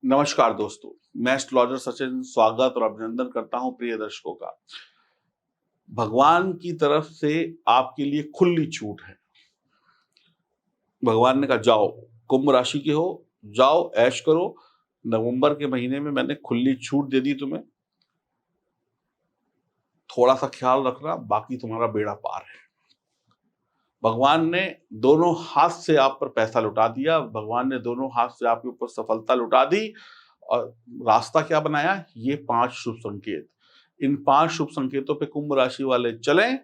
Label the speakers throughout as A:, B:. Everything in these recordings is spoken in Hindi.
A: नमस्कार दोस्तों, मैं एस्ट्रोलॉजर सचिन स्वागत और अभिनंदन करता हूं प्रिय दर्शकों का। भगवान की तरफ से आपके लिए खुली छूट है। भगवान ने कहा जाओ, कुंभ राशि के हो, जाओ ऐश करो। नवंबर के महीने में मैंने खुली छूट दे दी तुम्हें। थोड़ा सा ख्याल रखना, बाकी तुम्हारा बेड़ा पार है। भगवान ने दोनों हाथ से आप पर पैसा लुटा दिया, भगवान ने दोनों हाथ से आपके ऊपर सफलता लुटा दी। और रास्ता क्या बनाया? ये 5 शुभ संकेत। इन 5 शुभ संकेतों पे कुंभ राशि वाले चलें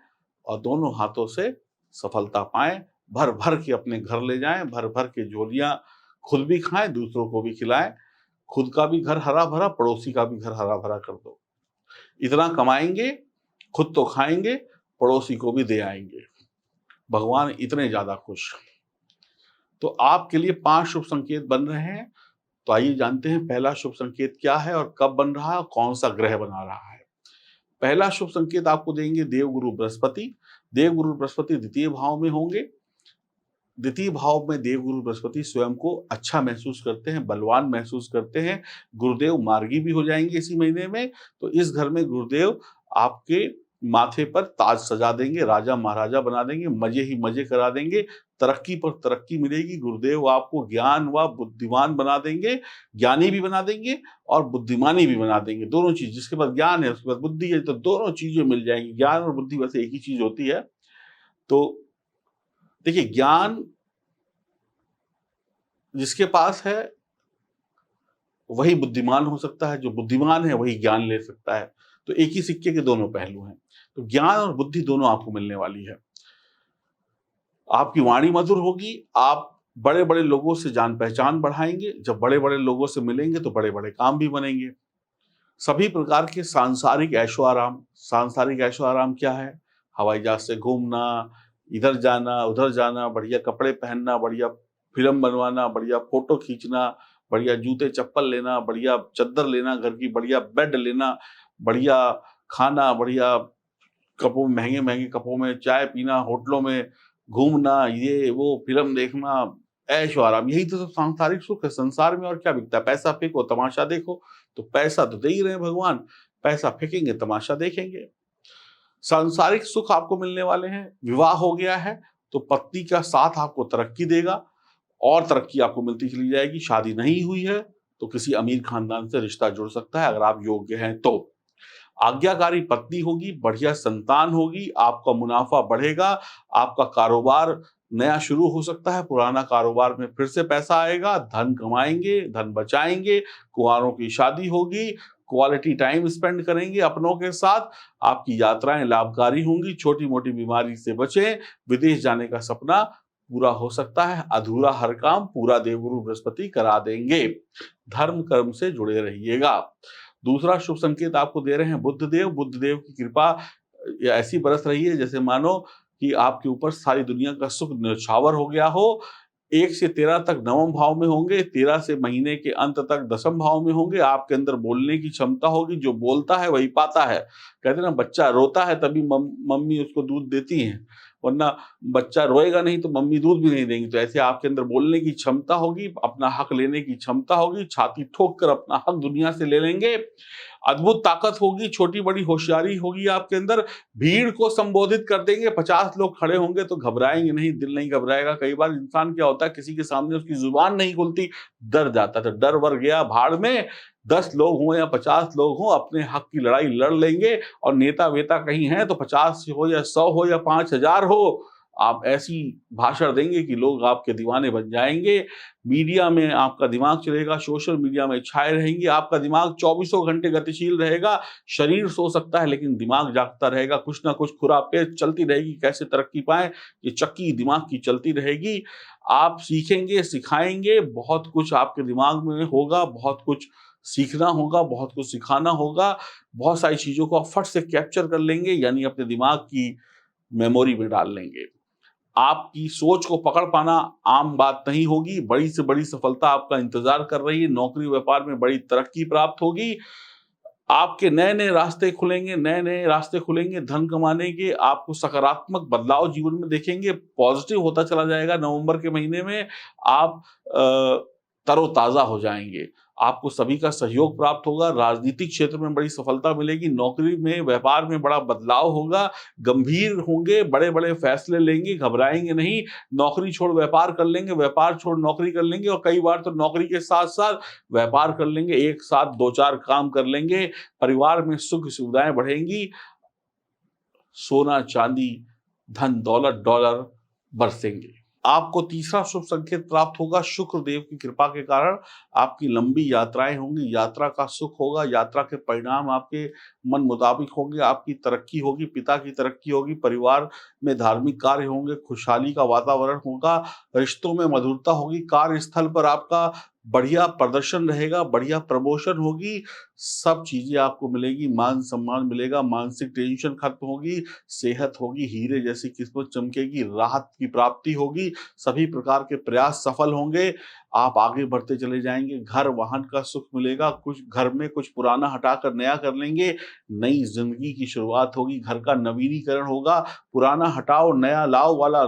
A: और दोनों हाथों से सफलता पाएं, भर भर के अपने घर ले जाएं, भर भर के झोलियां खुद भी खाएं, दूसरों को भी खिलाएं। खुद का भी घर हरा भरा, पड़ोसी का भी घर हरा भरा कर दो। इतना कमाएंगे, खुद तो खाएंगे, पड़ोसी को भी दे आएंगे। भगवान इतने ज्यादा खुश। तो आपके लिए 5 शुभ संकेत बन रहे हैं। तो आइए जानते हैं पहला शुभ संकेत क्या है और कब बन रहा है और कौन सा ग्रह बना रहा है। पहला शुभ संकेत आपको देंगे देवगुरु बृहस्पति। देवगुरु बृहस्पति द्वितीय भाव में होंगे। द्वितीय भाव में देवगुरु बृहस्पति स्वयं को अच्छा महसूस करते हैं, बलवान महसूस करते हैं। गुरुदेव मार्गी भी हो जाएंगे इसी महीने में। तो इस घर में गुरुदेव आपके माथे पर ताज सजा देंगे, राजा महाराजा बना देंगे, मजे ही मजे करा देंगे। तरक्की पर तरक्की मिलेगी। गुरुदेव आपको ज्ञान व बुद्धिमान बना देंगे, ज्ञानी भी बना देंगे और बुद्धिमानी भी बना देंगे। दोनों चीज, जिसके पास ज्ञान है उसके पास बुद्धि है, तो दोनों चीजें मिल जाएंगी। ज्ञान और बुद्धि वैसे एक ही चीज होती है। तो देखिए, ज्ञान जिसके पास है वही बुद्धिमान हो सकता है, जो बुद्धिमान है वही ज्ञान ले सकता है। तो एक ही सिक्के के दोनों पहलू हैं। तो ज्ञान और बुद्धि दोनों आपको मिलने वाली है। आपकी वाणी मधुर होगी। आप बड़े बड़े लोगों से जान पहचान बढ़ाएंगे। जब बड़े बड़े लोगों से मिलेंगे तो बड़े बड़े काम भी बनेंगे। सभी प्रकार के सांसारिक ऐशो आराम। सांसारिक ऐशो आराम क्या है? हवाई जहाज से घूमना, इधर जाना उधर जाना, बढ़िया कपड़े पहनना, बढ़िया फिल्म बनवाना, बढ़िया फोटो खींचना, बढ़िया जूते चप्पल लेना, बढ़िया चद्दर लेना, घर की बढ़िया बेड लेना, बढ़िया खाना, बढ़िया कपों महंगे महंगे कपों में चाय पीना, होटलों में घूमना, ये वो फिल्म देखना, ऐशो आराम, यही तो सब सांसारिक सुख है संसार में। और क्या बिकता है? पैसा फेंको तमाशा देखो। तो पैसा तो दे ही रहे हैं भगवान, पैसा फेंकेंगे तमाशा देखेंगे। सांसारिक सुख आपको मिलने वाले हैं। विवाह हो गया है तो पत्नी का साथ आपको तरक्की देगा और तरक्की आपको मिलती चली जाएगी। शादी नहीं हुई है तो किसी अमीर खानदान से रिश्ता जुड़ सकता है अगर आप योग्य हैं तो। आज्ञाकारी पत्नी होगी, बढ़िया संतान होगी, आपका मुनाफा बढ़ेगा, आपका कारोबार नया शुरू हो सकता है, पुराना कारोबार में फिर से पैसा आएगा, धन कमाएंगे, धन बचाएंगे, कुंवारों की शादी होगी, क्वालिटी टाइम स्पेंड करेंगे अपनों के साथ, आपकी यात्राएं लाभकारी होंगी, छोटी मोटी बीमारी से बचें, विदेश जाने का सपना पूरा हो सकता है, अधूरा हर काम पूरा देवगुरु बृहस्पति करा देंगे। धर्म कर्म से जुड़े रहिएगा। दूसरा शुभ संकेत आपको दे रहे हैं बुद्धदेव। बुद्धदेव की कृपा ऐसी बरस रही है जैसे मानो कि आपके ऊपर सारी दुनिया का सुख न्यौछावर हो गया हो। 1 से 13 तक नवम भाव में होंगे, 13 से महीने के अंत तक दसम भाव में होंगे। आपके अंदर बोलने की क्षमता होगी, जो बोलता है वही पाता है। कहते हैं ना, बच्चा रोता है तभी मम्मी उसको दूध देती हैं, वरना बच्चा रोएगा नहीं तो मम्मी दूध भी नहीं देंगी। तो ऐसे आपके अंदर बोलने की क्षमता होगी, अपना हक लेने की क्षमता होगी, छाती ठोक कर अपना हक दुनिया से ले लेंगे। अद्भुत ताकत होगी, छोटी बड़ी होशियारी होगी आपके अंदर। भीड़ को संबोधित कर देंगे। 50 लोग खड़े होंगे तो घबराएंगे नहीं, दिल नहीं घबराएगा। कई बार इंसान क्या होता है, किसी के सामने उसकी जुबान नहीं खुलती, डर जाता है। तो डर वर गया भाड़ में। 10 लोग हों या 50 लोग हों, अपने हक की लड़ाई लड़ लेंगे। और नेता वेता कहीं हैं तो 50 हो या 100 हो या 5000 हो, आप ऐसी भाषण देंगे कि लोग आपके दीवाने बन जाएंगे। मीडिया में आपका दिमाग चलेगा, सोशल मीडिया में छाए रहेंगे। आपका दिमाग 24 घंटे गतिशील रहेगा। शरीर सो सकता है लेकिन दिमाग जागता रहेगा। कुछ ना कुछ खुरापेट चलती रहेगी, कैसे तरक्की पाएं, ये चक्की दिमाग की चलती रहेगी। आप सीखेंगे, सिखाएंगे, बहुत कुछ आपके दिमाग में होगा, बहुत कुछ सीखना होगा, बहुत कुछ सिखाना होगा। बहुत सारी चीजों को आप फट से कैप्चर कर लेंगे, यानी अपने दिमाग की मेमोरी में डाल लेंगे। आपकी सोच को पकड़ पाना आम बात नहीं होगी। बड़ी से बड़ी सफलता आपका इंतजार कर रही है। नौकरी व्यापार में बड़ी तरक्की प्राप्त होगी। आपके नए नए रास्ते खुलेंगे, नए नए रास्ते खुलेंगे धन कमाने के। आपको सकारात्मक बदलाव जीवन में देखेंगे, पॉजिटिव होता चला जाएगा। नवंबर के महीने में आप तरोताजा हो जाएंगे। आपको सभी का सहयोग प्राप्त होगा, राजनीतिक क्षेत्र में बड़ी सफलता मिलेगी, नौकरी में, व्यापार में बड़ा बदलाव होगा, गंभीर होंगे, बड़े-बड़े फैसले लेंगे, घबराएँगे नहीं, नौकरी छोड़ व्यापार कर लेंगे, व्यापार छोड़ नौकरी कर लेंगे और कई बार तो नौकरी के साथ-साथ व्यापार कर लेंगे, एक साथ 2-4 काम कर लेंगे, परिवार में सुख सुविधाएँ बढ़ेंगी, सोना, चांदी, धन, दौलत, डॉलर बरसेंगे। आपको तीसरा शुभ संकेत प्राप्त होगा शुक्र देव की कृपा के कारण आपकी लंबी यात्राएं होंगी, यात्रा का सुख होगा, यात्रा के परिणाम आपके मन मुताबिक होंगे, आपकी तरक्की होगी, पिता की तरक्की होगी, परिवार में धार्मिक कार्य होंगे, खुशहाली का वातावरण होगा, रिश्तों में मधुरता होगी, कार्यस्थल पर आपका बढ़िया प्रदर्शन रहेगा, बढ़िया प्रमोशन होगी, सब चीजें आपको मिलेगी, मान सम्मान मिलेगा, मानसिक टेंशन खत्म होगी, सेहत होगी, हीरे जैसी किस्मत चमकेगी, राहत की प्राप्ति होगी, सभी प्रकार के प्रयास सफल होंगे, आप आगे बढ़ते चले जाएँगे, घर वाहन का सुख मिलेगा, कुछ घर में कुछ पुराना हटाकर नया कर लेंगे, नई ज़िंदगी की शुरुआत होगी, घर का नवीनीकरण होगा, पुराना हटाओ नया लाओ वाला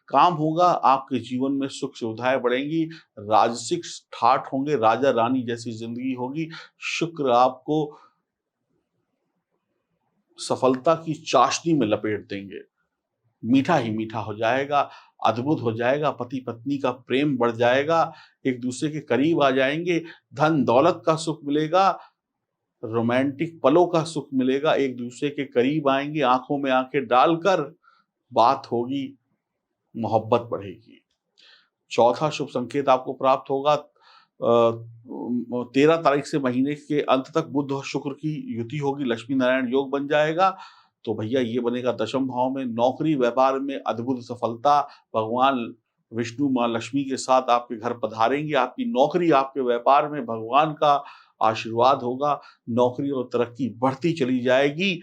A: काम होगा, आपके जीवन में सुख सुविधाएँ बढ़ेंगी, राजसिक ठाठ होंगे, राजा-रानी जैसी ज़िंदगी होगी, शुक्र आपको सफलता की चाशनी में लपेट देंगे। मीठा ही मीठा हो जाएगा, अद्भुत हो जाएगा, पति-पत्नी का प्रेम बढ़ जाएगा, एक-दूसरे के करीब आ जाएँगे, धन-दौलत का सुख मिलेगा, रोमांटिक पलों का सुख मिलेगा, एक-दूसरे के करीब आएँगे, आँखों में आँखें डालकर बात होगी, मोहब्बत बढ़ेगी। चौथा शुभ संकेत आपको प्राप्त होगा 13 तारीख से महीने के अंत तक बुध और शुक्र की युति होगी, लक्ष्मी नारायण योग बन जाएगा। तो भैया ये बनेगा दशम भाव में, नौकरी व्यापार में अद्भुत सफलता, भगवान विष्णु माँ लक्ष्मी के साथ आपके घर पधारेंगे, आपकी नौकरी, आपके व्यापार में भगवान का आशीर्वाद होगा, नौकरी और तरक्की बढ़ती चली जाएगी,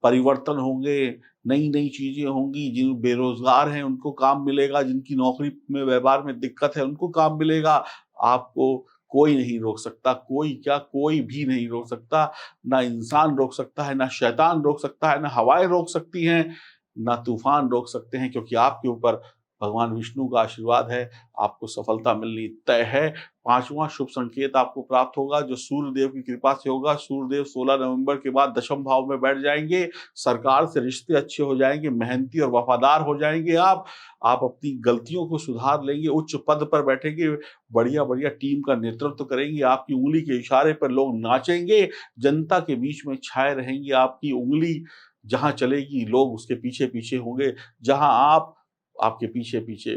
A: परिवर्तन होंगे, नई-नई चीज़ें होंगी, जिन बेरोज़गार हैं उनको काम मिलेगा, जिनकी नौकरी में व्यापार में दिक्कत है उनको काम मिलेगा, आपको कोई नहीं रोक सकता, कोई क्या कोई भी नहीं रोक सकता, ना इंसान रोक सकता है, ना शैतान रोक सकता है, ना हवाएँ रोक सकती हैं, ना तूफ़ान रोक सकते हैं क्योंकि आपके ऊपर भगवान विष्णु का आशीर्वाद है, आपको सफलता मिलनी तय है। 5वाँ शुभ संकेत आपको प्राप्त होगा जो सूर्य देव की कृपा से होगा, सूर्य देव 16 नवंबर के बाद दशम भाव में बैठ जाएँगे, सरकार से रिश्ते अच्छे हो जाएँगे, मेहनती और वफ़ादार हो जाएँगे आप अपनी गलतियों को सुधार लेंगे, उच्च पद पर बैठेंगे, बढ़िया-बढ़िया टीम का नेतृत्व करेंगे, आपकी उँगली के इशारे पर लोग नाचेंगे, जनता के बीच में छाए रहेंगे, आपकी उँगली जहाँ चलेगी लोग उसके पीछे-पीछे होंगे, जहाँ आप आपके पीछे-पीछे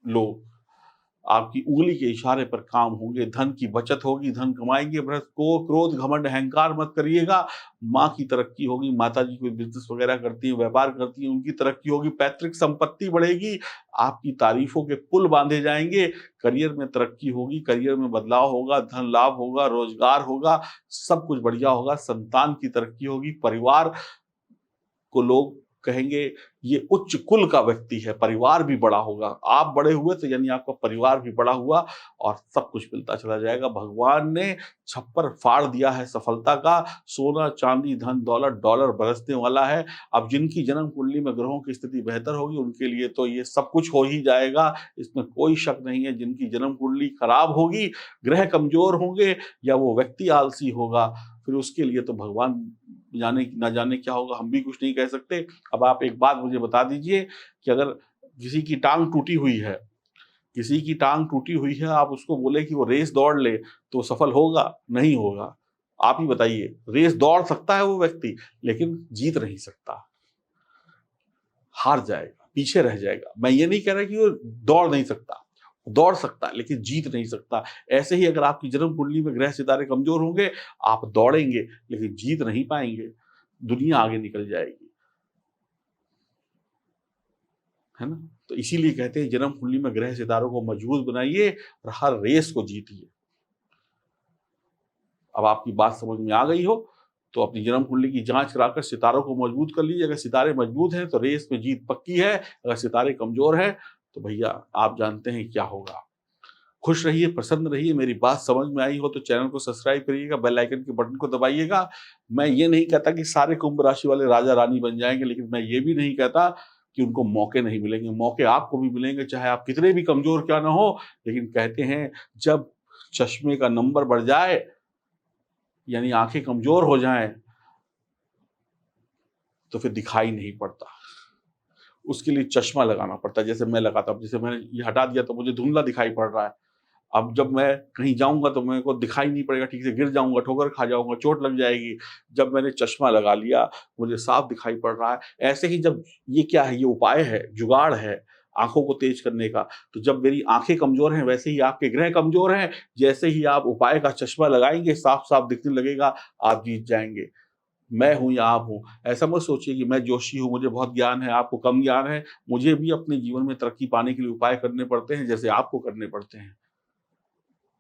A: लोग आपकी उँगली के इशारे पर काम होंगे, धन की बचत होगी, धन कमाएँगे, बृहस्पति को क्रोध, घमंड, अहंकार मत करिएगा, माँ की तरक्की होगी, माताजी कोई बिज़नेस वगैरह करती हैं, व्यापार करती हैं, उनकी तरक्की होगी, पैतृक संपत्ति बढ़ेगी, आपकी तारीफ़ों के पुल बाँधे जाएँगे, करियर में तरक्की होगी, करियर में बदलाव होगा, धन लाभ होगा, रोज़गार होगा, सब कुछ बढ़िया होगा, संतान की तरक्की होगी, परिवार को लोग कहेंगे ये उच्च कुल का व्यक्ति है, परिवार भी बड़ा होगा। आप बड़े हुए तो यानी आपका परिवार भी बड़ा हुआ और सब कुछ मिलता चला जाएगा। भगवान ने छप्पर फाड़ दिया है सफलता का, सोना, चांदी, धन, दौलत, डॉलर बरसने वाला है। अब जिनकी जन्म कुंडली में ग्रहों की स्थिति बेहतर होगी, उनके लिए तो ये सब कुछ हो ही जाएगा, इसमें कोई शक नहीं है। जिनकी जन्म कुंडली खराब होगी, ग्रह कमज़ोर होंगे या वो व्यक्ति आलसी होगा, फिर उसके लिए तो भगवान जाने ना जाने क्या होगा, हम भी कुछ नहीं कह सकते। अब आप एक बात मुझे बता दीजिए कि अगर किसी की टाँग टूटी हुई है, किसी की टाँग टूटी हुई है, आप उसको बोले कि वो रेस दौड़ ले, तो सफल होगा? नहीं होगा। आप ही बताइए, रेस दौड़ सकता है वो व्यक्ति, लेकिन जीत नहीं सकता, हार जाएगा, पीछे रह जाएगा। मैं ये नहीं कह रहा कि वो दौड़ नहीं सकता, दौड़ सकता है, लेकिन जीत नहीं सकता। ऐसे ही अगर आपकी जन्म कुंडली में ग्रह सितारे कमज़ोर होंगे, आप दौड़ेंगे, लेकिन जीत नहीं पाएँगे, दुनिया आगे निकल जाएगी। है ना? तो इसीलिए कहते हैं जन्म कुंडली में ग्रह सितारों को मजबूत बनाइए और हर रेस को जीतिए। अब आपकी बात समझ में आ गई हो, तो अपनी जन्म कुंडली की जाँच कराकर सितारों को मजबूत कर लीजिए। अगर सितारे मजबूत हैं, तो रेस में जीत पक्की है, अगर सितारे कमज़ोर हैं, तो भैया आप जानते हैं क्या होगा। खुश रहिए, प्रसन्न रहिए, मेरी बात समझ में आई हो तो चैनल को सब्सक्राइब करिएगा, बेल आइकन के बटन को दबाइएगा। मैं ये नहीं कहता कि सारे कुंभ राशि वाले राजा-रानी बन जाएँगे, लेकिन मैं ये भी नहीं कहता कि उनको मौके नहीं मिलेंगे। मौके आपको भी मिलेंगे, चाहे आप कितने भी कमज़ोर क्यों ना हो, लेकिन कहते हैं जब चश्मे का नंबर बढ़ जाए, यानी आंखें कमजोर हो जाएं, तो फिर दिखाई नहीं पड़ता। उसके लिए चश्मा लगाना पड़ता है। जैसे मैं लगाता हूँ, जैसे मैंने ये हटा दिया तो मुझे धुंधला दिखाई पड़ रहा है। अब जब मैं कहीं जाऊँगा तो मेरे को दिखाई नहीं पड़ेगा ठीक से, गिर जाऊँगा, ठोकर खा जाऊँगा, चोट लग जाएगी। जब मैंने चश्मा लगा लिया, मुझे साफ दिखाई पड़ रहा है। ऐसे ही जब ये क्या है, ये उपाय है, जुगाड़ है आँखों को तेज करने का। तो जब मेरी आँखें कमज़ोर हैं, वैसे ही आपके ग्रह कमज़ोर हैं। जैसे ही आप उपाय का चश्मा लगाएँगे, साफ-साफ दिखने लगेगा, आप जीत जाएँगे। मैं हूँ या आप हूँ, ऐसा मत सोचिए कि मैं जोशी हूँ, मुझे बहुत ज्ञान है, आपको कम ज्ञान है। मुझे भी अपने जीवन में तरक्की पाने के लिए उपाय करने पड़ते हैं, जैसे आपको करने पड़ते हैं।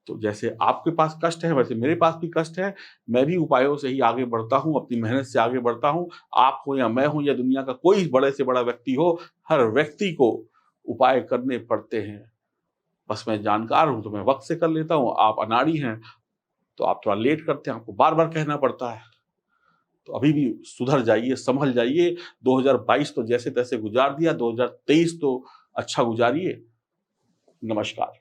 A: तो जैसे आपके पास कष्ट है, वैसे मेरे पास भी कष्ट है। मैं भी उपायों से ही आगे बढ़ता हूँ, अपनी मेहनत से आगे बढ़ता हूँ। आप हो या मैं हूँ या दुनिया का कोई बड़े से बड़ा व्यक्ति हो, हर व्यक्ति को उपाय करने पड़ते हैं। बस मैं जानकार हूँ, तो मैं वक़्त से कर लेता हूँ। आप अनाड़ी हैं, तो आप थोड़ा लेट करते हैं, आपको बार-बार कहना पड़ता है। तो अभी भी सुधर जाइए, संभल जाइए। 2022 तो जैसे-तैसे गुजार दिया, 2023 तो अच्छा गुजारिए। नमस्कार।